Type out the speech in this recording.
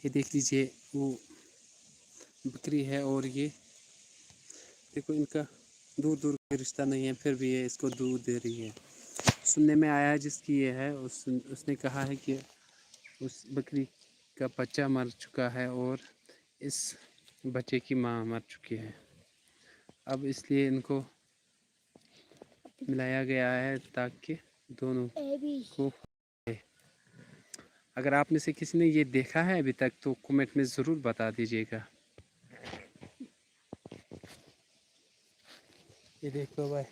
ये देख लीजिए वो बकरी है, और ये देखो इनका दूर दूर का रिश्ता नहीं है, फिर भी ये इसको दूध दे रही है। सुनने में आया है जिसकी ये है उसने कहा है कि उस बकरी का बच्चा मर चुका है और इस बच्चे की माँ मर चुकी है। अब इसलिए इनको मिलाया गया है ताकि दोनों को। अगर आप में से किसी ने ये देखा है अभी तक तो कमेंट में ज़रूर बता दीजिएगा। ये देखो भाई,